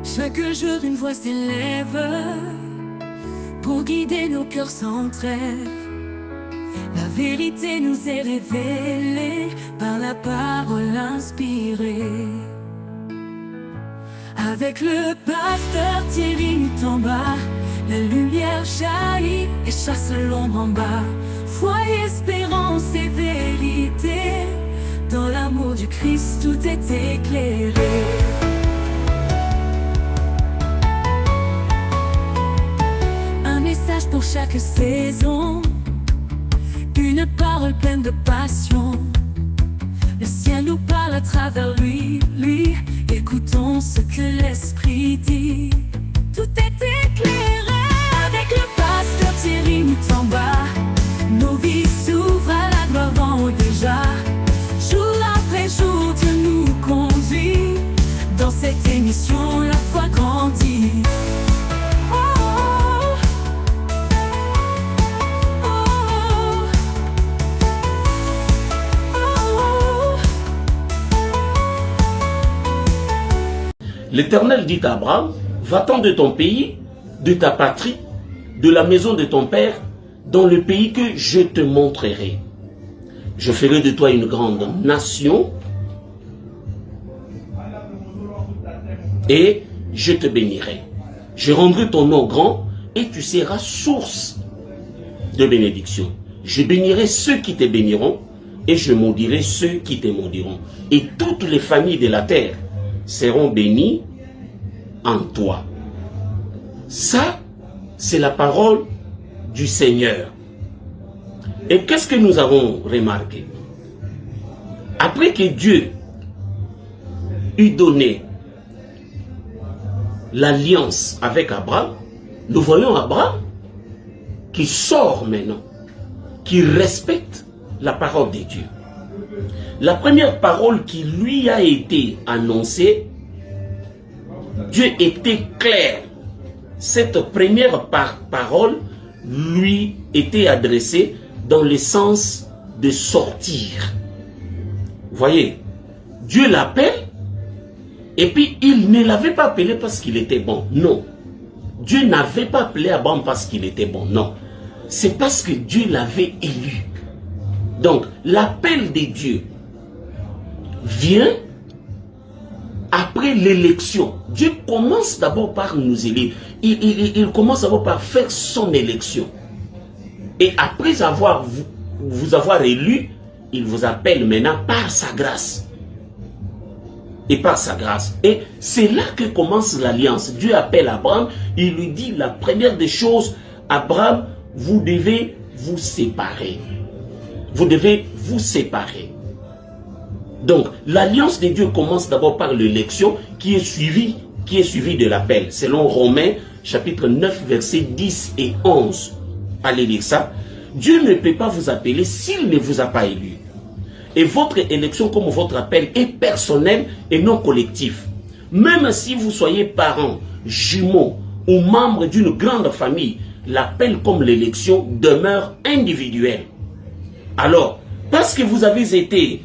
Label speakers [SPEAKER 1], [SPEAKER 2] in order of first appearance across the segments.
[SPEAKER 1] Chaque jour une voix s'élève pour guider nos cœurs sans trêve. La vérité nous est révélée par la parole inspirée. Avec le pasteur Thierry Mutomba, la lumière jaillit et chasse l'ombre en bas. Foi, espérance et vérité, dans l'amour du Christ tout est éclairé. Un message pour chaque saison, une parole pleine de passion. Le ciel nous parle à travers lui, écoutons ce que l'Esprit dit. Tout est éclairé avec le pasteur Thierry Mutomba. Nos vies s'ouvrent à la gloire en haut déjà. Jour après jour, Dieu nous conduit. Dans cette émission, la foi grandit.
[SPEAKER 2] L'Éternel dit à Abraham, va-t'en de ton pays, de ta patrie, de la maison de ton père, dans le pays que je te montrerai. Je ferai de toi une grande nation et je te bénirai. Je rendrai ton nom grand et tu seras source de bénédiction. Je bénirai ceux qui te béniront et je maudirai ceux qui te maudiront. Et toutes les familles de la terre seront bénis en toi. Ça, c'est la parole du Seigneur. Et qu'est-ce que nous avons remarqué? Après que Dieu eut donné l'alliance avec Abraham, nous voyons Abraham qui sort maintenant, qui respecte la parole de Dieu. La première parole qui lui a été annoncée, Dieu était clair. Cette première parole lui était adressée dans le sens de sortir. Voyez, Dieu l'appelle et puis il ne l'avait pas appelé parce qu'il était bon. Non. Dieu n'avait pas appelé Abraham parce qu'il était bon. Non. C'est parce que Dieu l'avait élu. Donc, l'appel de Dieu vient après l'élection. Dieu commence d'abord par nous élire. Il commence d'abord par faire son élection. Et après vous avoir élu, il vous appelle maintenant par sa grâce. Et par sa grâce. Et c'est là que commence l'alliance. Dieu appelle Abraham, il lui dit la première des choses, Abraham, vous devez vous séparer. Vous devez vous séparer. Donc, l'alliance de Dieu commence d'abord par l'élection qui est suivie de l'appel. Selon Romains, chapitre 9, versets 10 et 11. Allez lire ça. Dieu ne peut pas vous appeler s'il ne vous a pas élu. Et votre élection comme votre appel est personnel et non collectif. Même si vous soyez parents, jumeaux ou membres d'une grande famille, l'appel comme l'élection demeure individuel. Alors, parce que vous avez été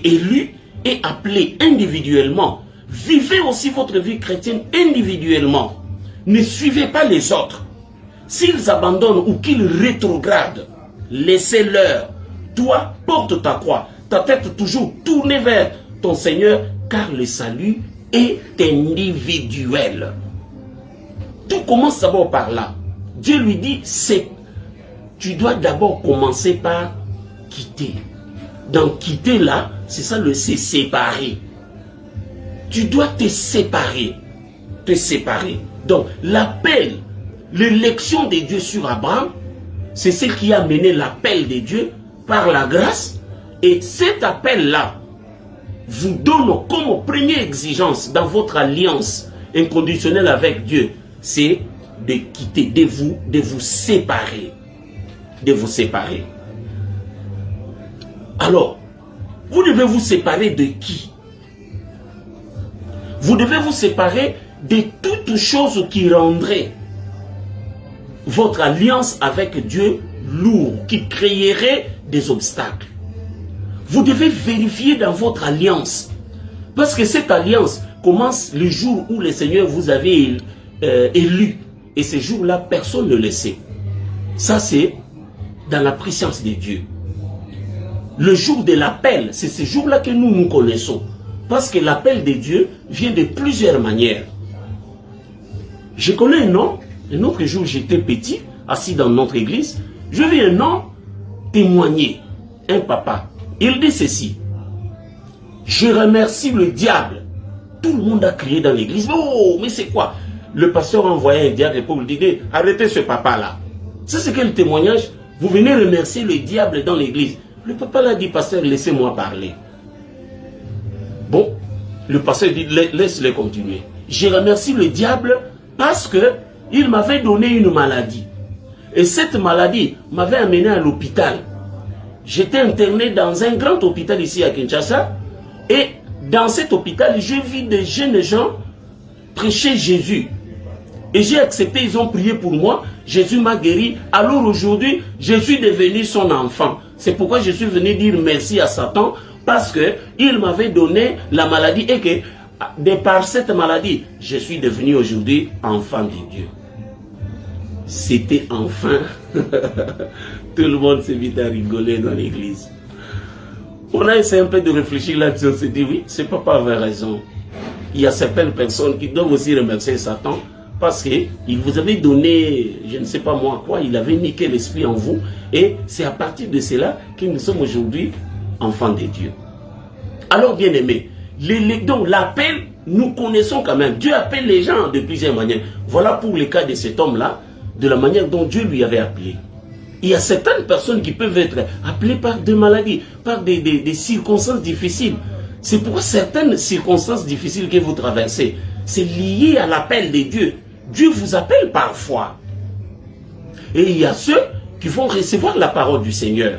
[SPEAKER 2] élus et appelés individuellement, vivez aussi votre vie chrétienne individuellement. Ne suivez pas les autres. S'ils abandonnent ou qu'ils rétrogradent, laissez-leur. Toi, porte ta croix, ta tête toujours tournée vers ton Seigneur, car le salut est individuel. Tout commence d'abord par là. Dieu lui dit, tu dois d'abord commencer par quitter. Donc quitter là, c'est ça le se séparer. Tu dois te séparer. Te séparer. Donc l'appel, l'élection de Dieu sur Abraham, c'est ce qui a mené l'appel de Dieu par la grâce. Et cet appel-là vous donne comme première exigence dans votre alliance inconditionnelle avec Dieu, c'est de quitter, de vous séparer. De vous séparer. Alors, vous devez vous séparer de qui? Vous devez vous séparer de toute chose qui rendrait votre alliance avec Dieu lourde, qui créerait des obstacles. Vous devez vérifier dans votre alliance. Parce que cette alliance commence le jour où le Seigneur vous avait élu. Et ce jour-là, personne ne le sait. Ça, c'est dans la préscience de Dieu. Le jour de l'appel, c'est ce jour-là que nous connaissons. Parce que l'appel de Dieu vient de plusieurs manières. Je connais un homme, un autre jour j'étais petit, assis dans notre église, je vis un homme témoigner, un papa. Il dit ceci: je remercie le diable. Tout le monde a crié dans l'église. Oh, mais c'est quoi? Le pasteur a envoyé un diable pour lui dire: arrêtez ce papa-là. C'est quel témoignage? Vous venez remercier le diable dans l'église. Le papa l'a dit: pasteur, laissez-moi parler. Bon, le pasteur dit: laisse-le continuer. Je remercie le diable parce que il m'avait donné une maladie. Et cette maladie m'avait amené à l'hôpital. J'étais interné dans un grand hôpital ici à Kinshasa. Et dans cet hôpital, j'ai vu des jeunes gens prêcher Jésus. Et j'ai accepté, ils ont prié pour moi. Jésus m'a guéri. Alors aujourd'hui, je suis devenu son enfant. C'est pourquoi je suis venu dire merci à Satan. Parce qu'il m'avait donné la maladie. Et que, de par cette maladie, je suis devenu aujourd'hui enfant de Dieu. C'était enfin. Tout le monde s'est mis à rigoler dans l'église. On a essayé un peu de réfléchir là-dessus. On s'est dit: oui, ce papa avait raison. Il y a certaines personnes qui doivent aussi remercier Satan parce qu'il vous avait donné, je ne sais pas moi quoi, il avait niqué l'esprit en vous. Et c'est à partir de cela que nous sommes aujourd'hui enfants de Dieu. Alors, bien aimés, donc l'appel, nous connaissons quand même. Dieu appelle les gens de plusieurs manières. Voilà pour le cas de cet homme-là, de la manière dont Dieu lui avait appelé. Il y a certaines personnes qui peuvent être appelées par des maladies, par des circonstances difficiles. C'est pourquoi certaines circonstances difficiles que vous traversez, c'est lié à l'appel de Dieu. Dieu vous appelle parfois. Et il y a ceux qui vont recevoir la parole du Seigneur.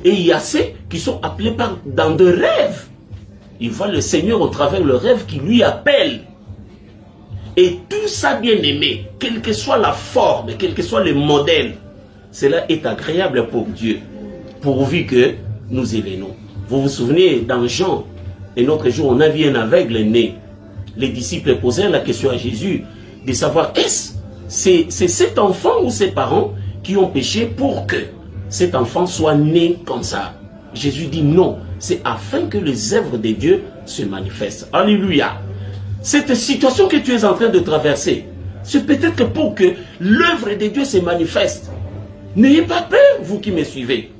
[SPEAKER 2] Et il y a ceux qui sont appelés dans de rêves. Ils voient le Seigneur au travers le rêve qui lui appelle. Et tout ça, bien aimé, quelle que soit la forme, quel que soit le modèle, cela est agréable pour Dieu, pourvu que nous y venons. Vous vous souvenez, dans Jean, un autre jour, on a vu un aveugle né. Les disciples posèrent la question à Jésus de savoir: est-ce c'est cet enfant ou ses parents qui ont péché pour que cet enfant soit né comme ça? Jésus dit: non, c'est afin que les œuvres de Dieu se manifestent. Alléluia. Cette situation que tu es en train de traverser, c'est peut-être pour que l'œuvre de Dieu se manifeste. N'ayez pas peur, vous qui me suivez.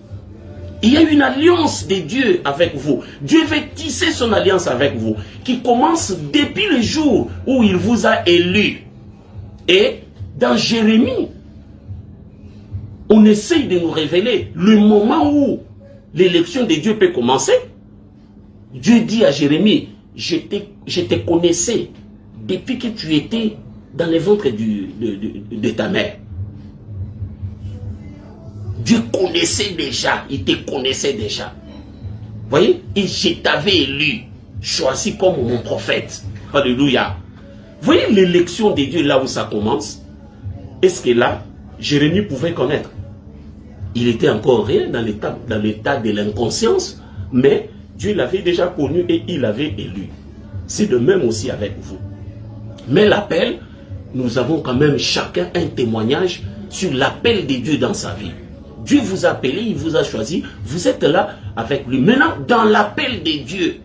[SPEAKER 2] Il y a une alliance de Dieu avec vous. Dieu veut tisser son alliance avec vous, qui commence depuis le jour où il vous a élu. Et dans Jérémie, on essaye de nous révéler le moment où l'élection de Dieu peut commencer. Dieu dit à Jérémie: je te connaissais depuis que tu étais dans le ventre de ta mère. Dieu connaissait déjà, il te connaissait déjà. Voyez, et je t'avais élu, choisi comme mon prophète. Alléluia. Voyez l'élection de Dieu là où ça commence. Est-ce que là, Jérémie pouvait connaître? Il était encore rien dans l'état de l'inconscience, mais Dieu l'avait déjà connu et il l'avait élu. C'est de même aussi avec vous. Mais l'appel, nous avons quand même chacun un témoignage sur l'appel de Dieu dans sa vie. Dieu vous a appelé, il vous a choisi, vous êtes là avec lui. Maintenant, dans l'appel de Dieu,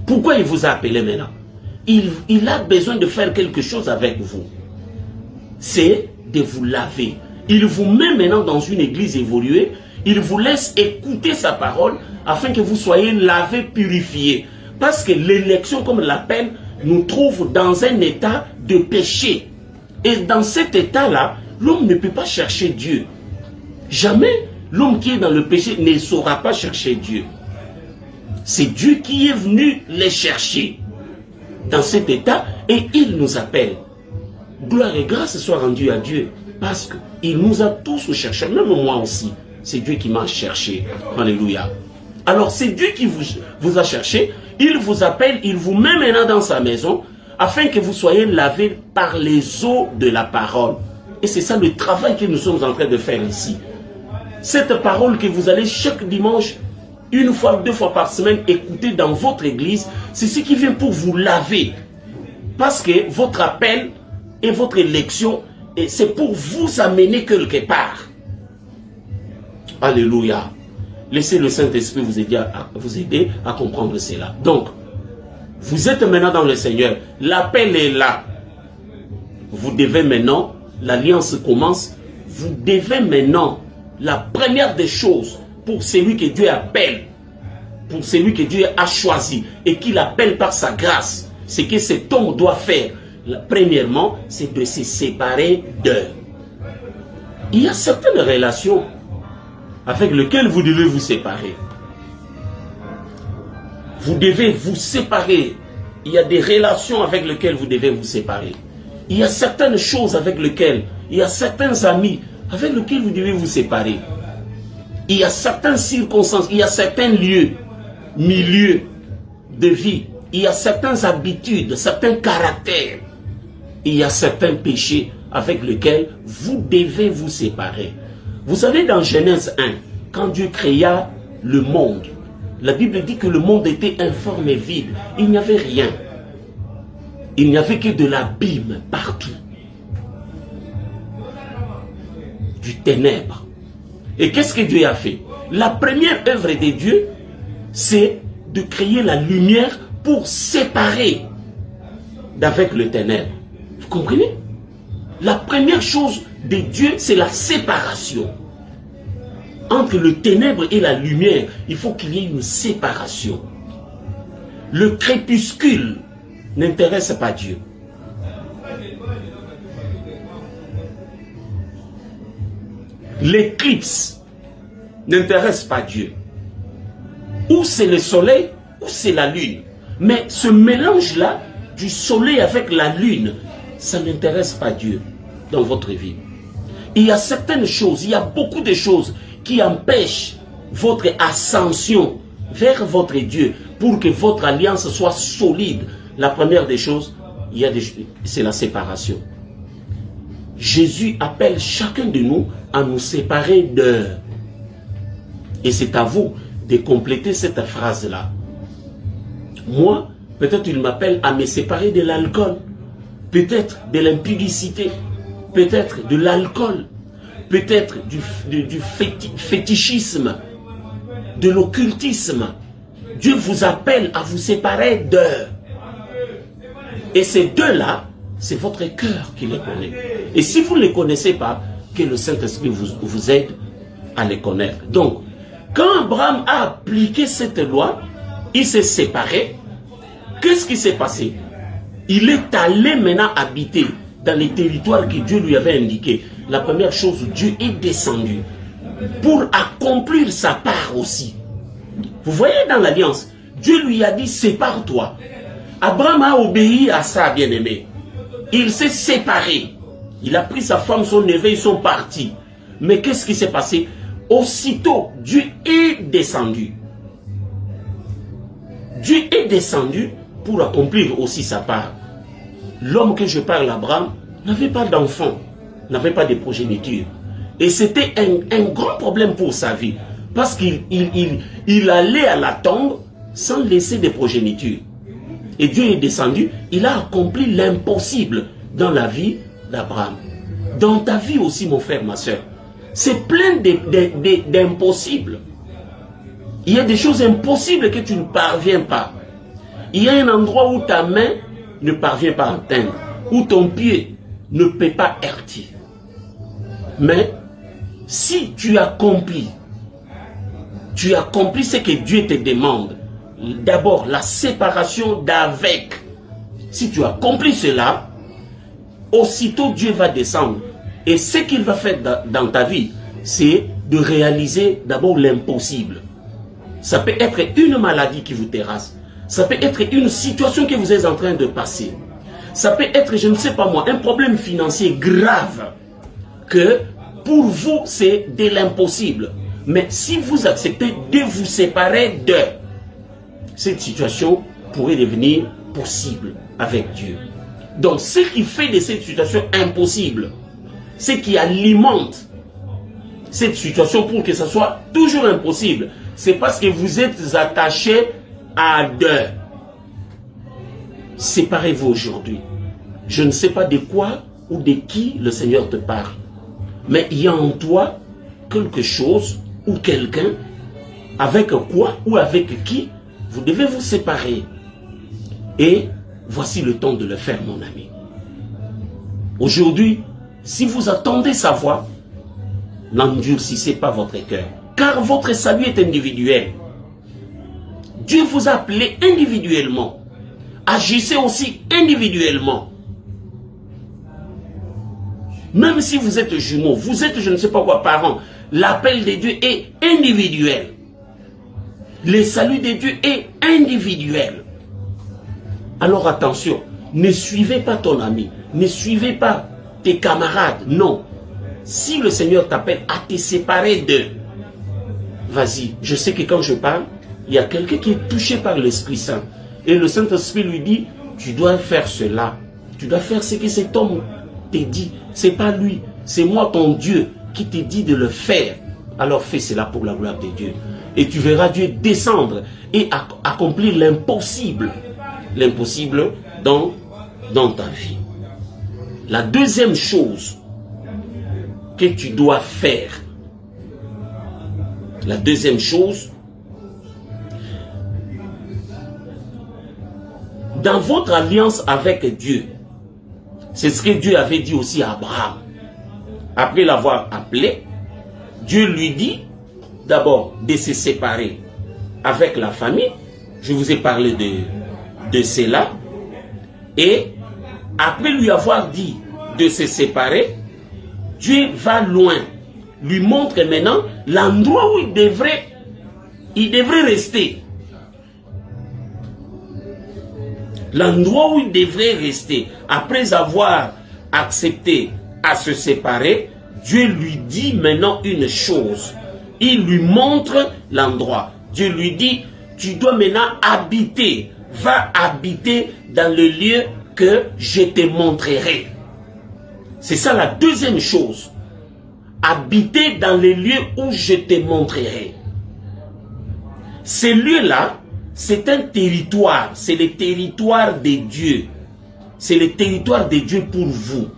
[SPEAKER 2] pourquoi il vous a appelé maintenant? Il a besoin de faire quelque chose avec vous. C'est de vous laver. Il vous met maintenant dans une église évoluée, il vous laisse écouter sa parole afin que vous soyez lavés, purifiés. Parce que l'élection, comme l'appel, nous trouve dans un état de péché. Et dans cet état-là, l'homme ne peut pas chercher Dieu. Jamais l'homme qui est dans le péché ne saura pas chercher Dieu. C'est Dieu qui est venu les chercher dans cet état et il nous appelle. Gloire et grâce soient rendues à Dieu parce qu'il nous a tous cherchés, même moi aussi. C'est Dieu qui m'a cherché. Alléluia. Alors c'est Dieu qui vous a cherché, il vous appelle, il vous met maintenant dans sa maison afin que vous soyez lavés par les eaux de la parole. Et c'est ça le travail que nous sommes en train de faire ici. Cette parole que vous allez chaque dimanche une fois ou deux fois par semaine écouter dans votre église, c'est ce qui vient pour vous laver. Parce que votre appel et votre élection, c'est pour vous amener quelque part. Alléluia. Laissez le Saint-Esprit vous aider à comprendre cela. Donc, vous êtes maintenant dans le Seigneur. L'appel est là. Vous devez maintenant, l'alliance commence. Vous devez maintenant, la première des choses, pour celui que Dieu appelle, pour celui que Dieu a choisi et qu'il appelle par sa grâce, ce que cet homme doit faire, premièrement, c'est de se séparer d'eux. Il y a certaines relations avec lesquelles vous devez vous séparer. Vous devez vous séparer. Il y a des relations avec lesquelles vous devez vous séparer. Il y a certaines choses avec lesquelles, il y a certains amis avec lesquels vous devez vous séparer. Il y a certaines circonstances, il y a certains lieux, milieux de vie, il y a certaines habitudes, certains caractères, il y a certains péchés avec lesquels vous devez vous séparer. Vous savez, dans Genèse 1, quand Dieu créa le monde, la Bible dit que le monde était informe et vide. Il n'y avait rien. Il n'y avait que de l'abîme partout. Du ténèbre. Et qu'est-ce que Dieu a fait? La première œuvre de Dieu, c'est de créer la lumière pour séparer d'avec le ténèbre. Vous comprenez? La première chose de Dieu, c'est la séparation. Entre le ténèbre et la lumière, il faut qu'il y ait une séparation. Le crépuscule n'intéresse pas Dieu. L'éclipse n'intéresse pas Dieu. Ou c'est le soleil, ou c'est la lune. Mais ce mélange-là, du soleil avec la lune, ça n'intéresse pas Dieu dans votre vie. Il y a certaines choses, il y a beaucoup de choses qui empêchent votre ascension vers votre Dieu pour que votre alliance soit solide. La première des choses, c'est la séparation. Jésus appelle chacun de nous à nous séparer d'eux. Et c'est à vous de compléter cette phrase-là. Moi, peut-être il m'appelle à me séparer de l'alcool, peut-être de l'impudicité, peut-être de l'alcool, peut-être du fétichisme, de l'occultisme. Dieu vous appelle à vous séparer d'eux. Et ces deux-là, c'est votre cœur qui les connaît. Et si vous ne les connaissez pas, que le Saint-Esprit vous aide à les connaître. Donc, quand Abraham a appliqué cette loi, il s'est séparé. Qu'est-ce qui s'est passé? Il est allé maintenant habiter dans les territoires que Dieu lui avait indiqués. La première chose, Dieu est descendu pour accomplir sa part aussi. Vous voyez dans l'alliance, Dieu lui a dit sépare-toi. Abraham a obéi à ça, bien-aimé. Il s'est séparé. Il a pris sa femme, son neveu, ils sont partis. Mais qu'est-ce qui s'est passé? Aussitôt, Dieu est descendu. Dieu est descendu pour accomplir aussi sa part. L'homme que je parle, Abraham, n'avait pas d'enfant, n'avait pas de progéniture. Et c'était un grand problème pour sa vie. Parce qu'il allait à la tombe sans laisser de progéniture. Et Dieu est descendu, il a accompli l'impossible dans la vie d'Abraham. Dans ta vie aussi, mon frère, ma soeur. C'est plein d'impossibles. Il y a des choses impossibles que tu ne parviens pas. Il y a un endroit où ta main ne parvient pas à atteindre, où ton pied ne peut pas heurter. Mais si tu accomplis ce que Dieu te demande, d'abord la séparation d'avec. Si tu accomplis cela, aussitôt Dieu va descendre. Et ce qu'il va faire dans ta vie, c'est de réaliser d'abord l'impossible. Ça peut être une maladie qui vous terrasse. Ça peut être une situation que vous êtes en train de passer. Ça peut être, je ne sais pas moi, un problème financier grave que pour vous, c'est de l'impossible. Mais si vous acceptez de vous séparer de cette situation pourrait devenir possible avec Dieu. Donc, ce qui fait de cette situation impossible, ce qui alimente cette situation pour que ça soit toujours impossible. C'est parce que vous êtes attachés à deux. Séparez-vous aujourd'hui. Je ne sais pas de quoi ou de qui le Seigneur te parle. Mais il y a en toi quelque chose ou quelqu'un avec quoi ou avec qui vous devez vous séparer. Et voici le temps de le faire, mon ami. Aujourd'hui, si vous attendez sa voix, n'endurcissez pas votre cœur. Car votre salut est individuel. Dieu vous a appelé individuellement. Agissez aussi individuellement. Même si vous êtes jumeaux, vous êtes je ne sais pas quoi parents, l'appel de Dieu est individuel. Le salut de Dieu est individuel. Alors attention, ne suivez pas ton ami, ne suivez pas tes camarades, non. Si le Seigneur t'appelle à te séparer d'eux, vas-y. Je sais que quand je parle, il y a quelqu'un qui est touché par l'Esprit Saint. Et le Saint-Esprit lui dit, tu dois faire cela. Tu dois faire ce que cet homme t'a dit. C'est pas lui, c'est moi ton Dieu qui te dit de le faire. Alors fais cela pour la gloire de Dieu. Et tu verras Dieu descendre et accomplir l'impossible. L'impossible dans ta vie. La deuxième chose que tu dois faire, la deuxième chose, dans votre alliance avec Dieu, c'est ce que Dieu avait dit aussi à Abraham. Après l'avoir appelé, Dieu lui dit d'abord de se séparer avec la famille. Je vous ai parlé de cela. Et après lui avoir dit de se séparer, Dieu va loin, lui montre maintenant l'endroit où il devrait rester. L'endroit où il devrait rester. Après avoir accepté à se séparer, Dieu lui dit maintenant une chose. Il lui montre l'endroit. Dieu lui dit, tu dois maintenant habiter. Va habiter dans le lieu que je te montrerai. C'est ça la deuxième chose. Habiter dans les lieux où je te montrerai. Ces lieux-là, c'est un territoire. C'est le territoire de Dieu. C'est le territoire de Dieu pour vous.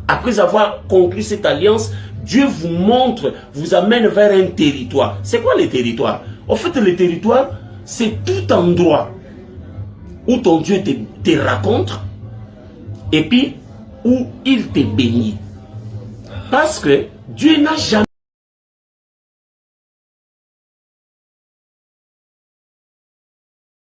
[SPEAKER 2] Après avoir conclu cette alliance, Dieu vous montre, vous amène vers un territoire. C'est quoi le territoire? En fait, le territoire, c'est tout endroit où ton Dieu te raconte et puis où il te bénit. Parce que Dieu n'a jamais